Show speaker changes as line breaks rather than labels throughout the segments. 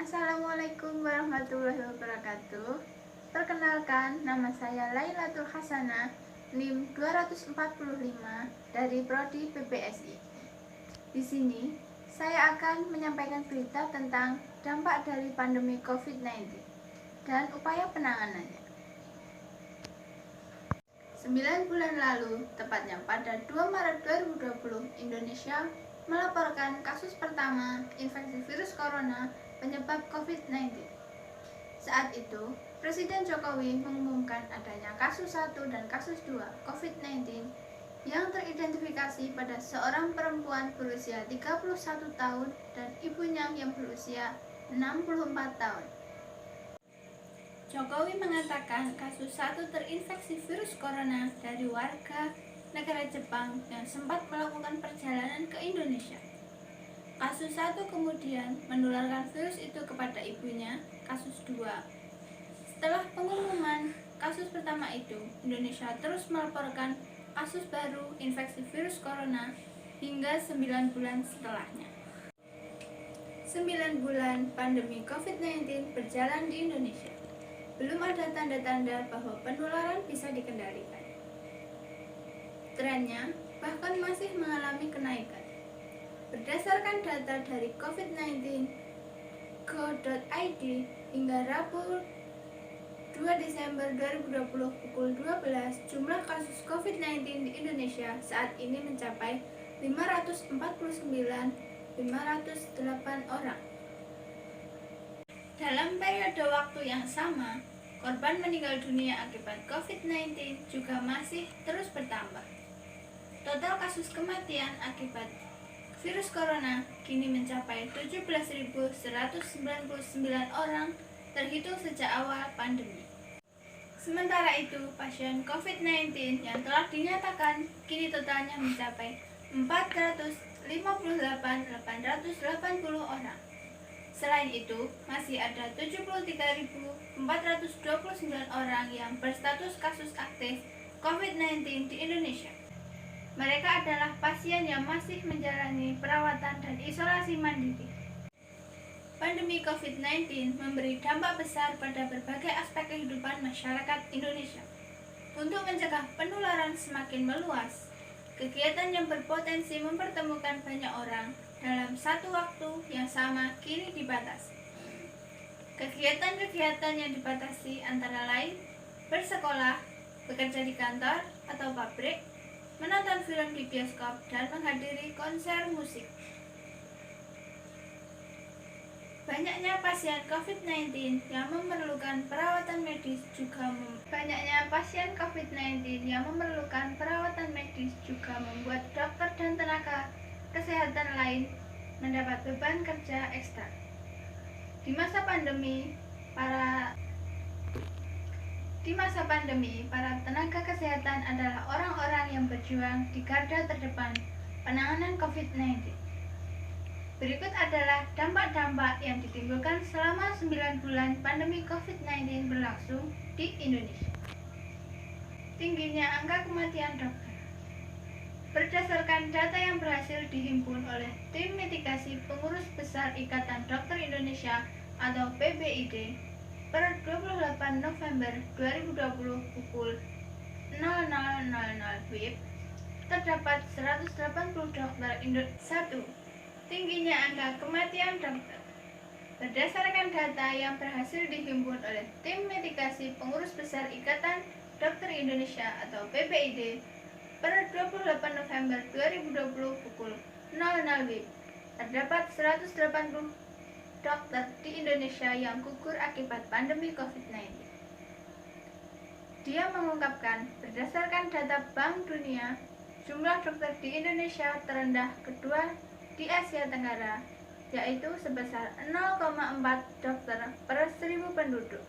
Assalamualaikum warahmatullahi wabarakatuh. Perkenalkan, nama saya Lailatul Hasanah, NIM 245 dari Prodi PPSI. Di sini, saya akan menyampaikan berita tentang dampak dari pandemi COVID-19 dan upaya penanganannya. 9 bulan lalu, tepatnya pada 2 Maret 2020, Indonesia melaporkan kasus pertama infeksi virus corona penyebab COVID-19. Saat itu, Presiden Jokowi mengumumkan adanya kasus 1 dan kasus 2 COVID-19 yang teridentifikasi pada seorang perempuan berusia 31 tahun dan ibunya yang berusia 64 tahun. Jokowi mengatakan kasus 1 terinfeksi virus corona dari warga negara Jepang yang sempat melakukan perjalanan ke Indonesia. Kasus 1 kemudian menularkan virus itu kepada ibunya, kasus 2. Setelah pengumuman kasus pertama itu, Indonesia terus melaporkan kasus baru infeksi virus corona hingga 9 bulan setelahnya. 9 bulan pandemi COVID-19 berjalan di Indonesia. Belum ada tanda-tanda bahwa penularan bisa dikendalikan. Trennya bahkan masih mengalami kenaikan. Berdasarkan data dari covid19.go.id hingga Rabu 2 Desember 2020 pukul 12, jumlah kasus COVID-19 di Indonesia saat ini mencapai 549.508 orang. Dalam periode waktu yang sama, korban meninggal dunia akibat COVID-19 juga masih terus bertambah. Total kasus kematian akibat virus corona kini mencapai 17.199 orang terhitung sejak awal pandemi. Sementara itu, pasien COVID-19 yang telah dinyatakan kini totalnya mencapai 458.880 orang. Selain itu, masih ada 73.429 orang yang berstatus kasus aktif COVID-19 di Indonesia. Mereka adalah pasien yang masih menjalani perawatan dan isolasi mandiri. Pandemi COVID-19 memberi dampak besar pada berbagai aspek kehidupan masyarakat Indonesia. Untuk mencegah penularan semakin meluas, kegiatan yang berpotensi mempertemukan banyak orang dalam satu waktu yang sama kini dibatasi. Kegiatan-kegiatan yang dibatasi antara lain bersekolah, bekerja di kantor atau pabrik, menonton film di bioskop, dan menghadiri konser musik. Banyaknya pasien COVID-19 yang memerlukan perawatan medis juga membuat dokter dan tenaga kesehatan lain mendapat beban kerja ekstra. Di masa pandemi, para tenaga kesehatan adalah orang-orang yang berjuang di garda terdepan penanganan COVID-19. Berikut adalah dampak-dampak yang ditimbulkan selama 9 bulan pandemi COVID-19 berlangsung di Indonesia. Tingginya angka kematian dokter. Berdasarkan data yang berhasil dihimpun oleh Tim Mitigasi Pengurus Besar Ikatan Dokter Indonesia atau PBID, per 28 November 2020 pukul 00.00 WIB, terdapat 180 dokter Indonesia. 1. Tingginya angka kematian dokter. Berdasarkan data yang berhasil dihimpun oleh Tim Mitigasi Pengurus Besar Ikatan Dokter Indonesia atau PBID, per 28 November 2020 pukul 00 WIB, terdapat 180 dokter di Indonesia yang gugur akibat pandemi COVID-19. Dia mengungkapkan, berdasarkan data Bank Dunia, jumlah dokter di Indonesia terendah kedua di Asia Tenggara, yaitu sebesar 0,4 dokter per 1.000 penduduk.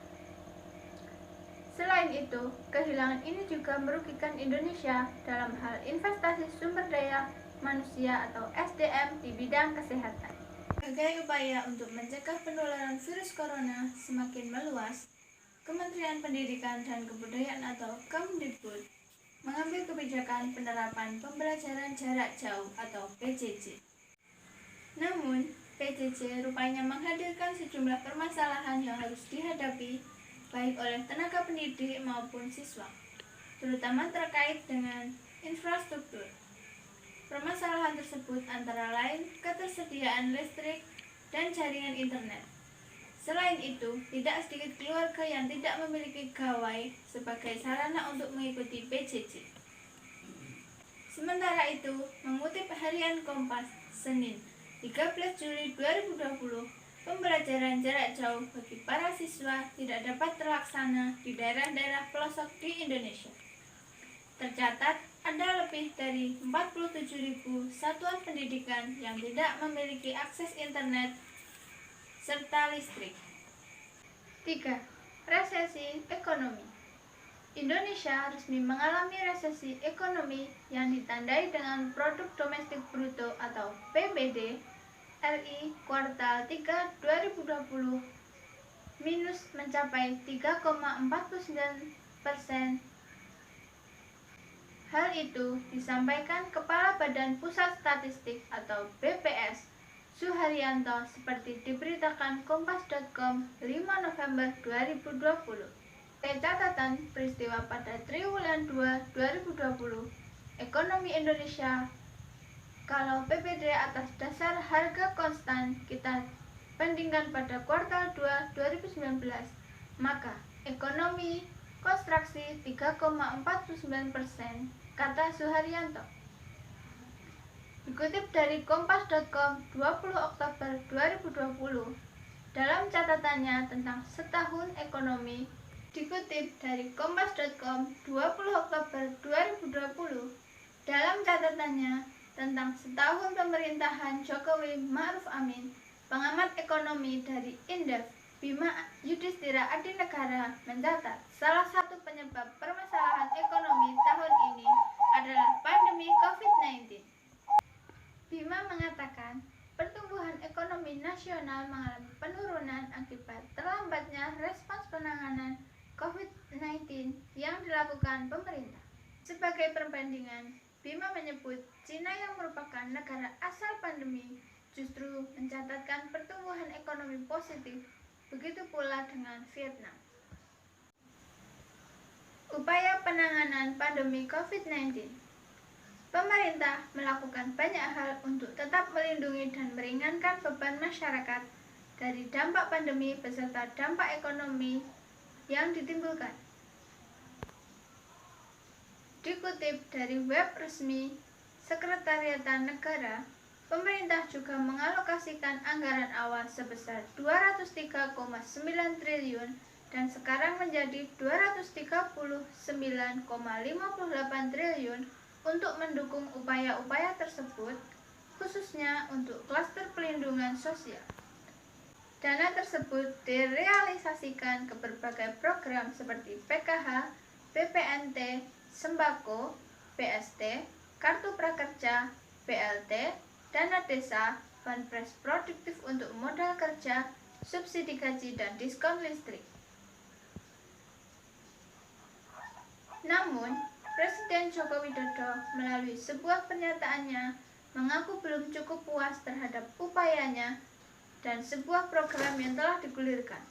Selain itu, kehilangan ini juga merugikan Indonesia dalam hal investasi sumber daya manusia atau SDM di bidang kesehatan. Sebagai upaya untuk mencegah penularan virus corona semakin meluas, Kementerian Pendidikan dan Kebudayaan atau Kemdikbud mengambil kebijakan penerapan pembelajaran jarak jauh atau PJJ. Namun, PJJ rupanya menghadirkan sejumlah permasalahan yang harus dihadapi baik oleh tenaga pendidik maupun siswa, terutama terkait dengan infrastruktur. Permasalahan tersebut antara lain ketersediaan listrik dan jaringan internet. Selain itu, tidak sedikit keluarga yang tidak memiliki gawai sebagai sarana untuk mengikuti PJJ. Sementara itu, mengutip harian Kompas, Senin, 13 Juli 2020, pembelajaran jarak jauh bagi para siswa tidak dapat terlaksana di daerah-daerah pelosok di Indonesia. Tercatat, ada lebih dari 47.000 satuan pendidikan yang tidak memiliki akses internet serta listrik. 3. Resesi ekonomi. Indonesia resmi mengalami resesi ekonomi yang ditandai dengan produk domestik bruto atau PBD RI kuartal 3 2020 minus mencapai 3,49%. Hal itu disampaikan Kepala Badan Pusat Statistik atau BPS Suharyanto seperti diberitakan Kompas.com 5 November 2020. Catatan peristiwa pada triwulan 2 2020, ekonomi Indonesia kalau PBD atas dasar harga konstan kita bandingkan pada kuartal 2 2019, maka ekonomi konstruksi 3,49%, kata Suharyanto. Dikutip dari Kompas.com 20 Oktober 2020, dalam catatannya tentang setahun ekonomi, dikutip dari Kompas.com 20 Oktober 2020, dalam catatannya tentang setahun pemerintahan Jokowi Ma'ruf Amin, pengamat ekonomi dari Indef, Bima Yudhistira Adinegara mencatat salah satu penyebab permasalahan ekonomi tahun ini adalah pandemi COVID-19. Bima mengatakan, pertumbuhan ekonomi nasional mengalami penurunan akibat terlambatnya respons penanganan COVID-19 yang dilakukan pemerintah. Sebagai perbandingan, Bima menyebut Cina yang merupakan negara asal pandemi justru mencatatkan pertumbuhan ekonomi positif, begitu pula dengan Vietnam. Upaya penanganan pandemi COVID-19. Pemerintah melakukan banyak hal untuk tetap melindungi dan meringankan beban masyarakat dari dampak pandemi beserta dampak ekonomi yang ditimbulkan. Dikutip dari web resmi Sekretariatan Negara, pemerintah juga mengalokasikan anggaran awal sebesar 203,9 triliun dan sekarang menjadi 239,58 triliun untuk mendukung upaya-upaya tersebut, khususnya untuk klaster pelindungan sosial. Dana tersebut direalisasikan ke berbagai program seperti PKH, BPNT, Sembako, BST, Kartu Prakerja, BLT, Dana Desa, Banpres Produktif untuk modal kerja, subsidi gaji dan diskon listrik. Namun, Presiden Joko Widodo melalui sebuah pernyataannya mengaku belum cukup puas terhadap upayanya dan sebuah program yang telah digulirkan.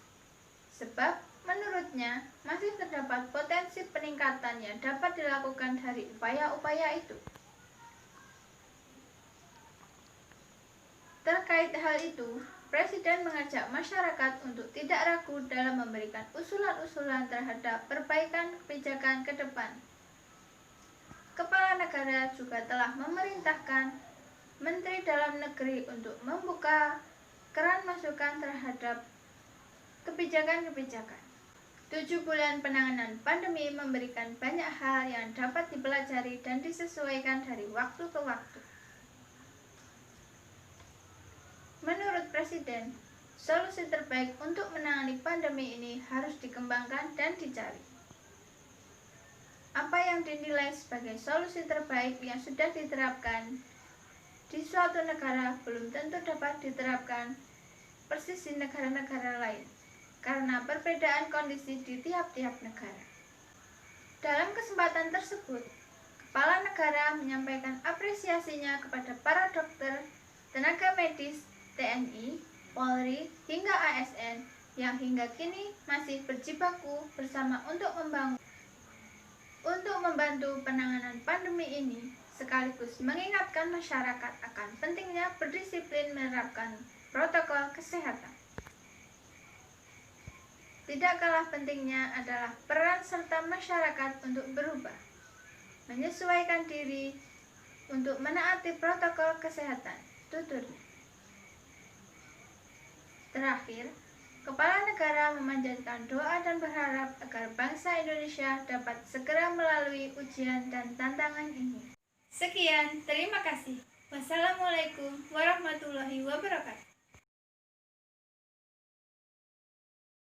Sebab, menurutnya, masih terdapat potensi peningkatan yang dapat dilakukan dari upaya-upaya itu. Terkait hal itu, Presiden mengajak masyarakat untuk tidak ragu dalam memberikan usulan-usulan terhadap perbaikan kebijakan ke depan. Kepala negara juga telah memerintahkan Menteri Dalam Negeri untuk membuka keran masukan terhadap kebijakan-kebijakan. 7 bulan penanganan pandemi memberikan banyak hal yang dapat dipelajari dan disesuaikan dari waktu ke waktu. Menurut Presiden, solusi terbaik untuk menangani pandemi ini harus dikembangkan dan dicari. Apa yang dinilai sebagai solusi terbaik yang sudah diterapkan di suatu negara belum tentu dapat diterapkan persis di negara-negara lain, karena perbedaan kondisi di tiap-tiap negara. Dalam kesempatan tersebut, Kepala Negara menyampaikan apresiasinya kepada para dokter, tenaga medis, TNI, Polri, hingga ASN yang hingga kini masih berjibaku bersama untuk membantu penanganan pandemi ini, sekaligus mengingatkan masyarakat akan pentingnya berdisiplin menerapkan protokol kesehatan. Tidak kalah pentingnya adalah peran serta masyarakat untuk berubah, menyesuaikan diri untuk menaati protokol kesehatan, tuturnya. Terakhir, Kepala Negara memanjatkan doa dan berharap agar bangsa Indonesia dapat segera melalui ujian dan tantangan ini. Sekian, terima kasih. Wassalamualaikum warahmatullahi wabarakatuh.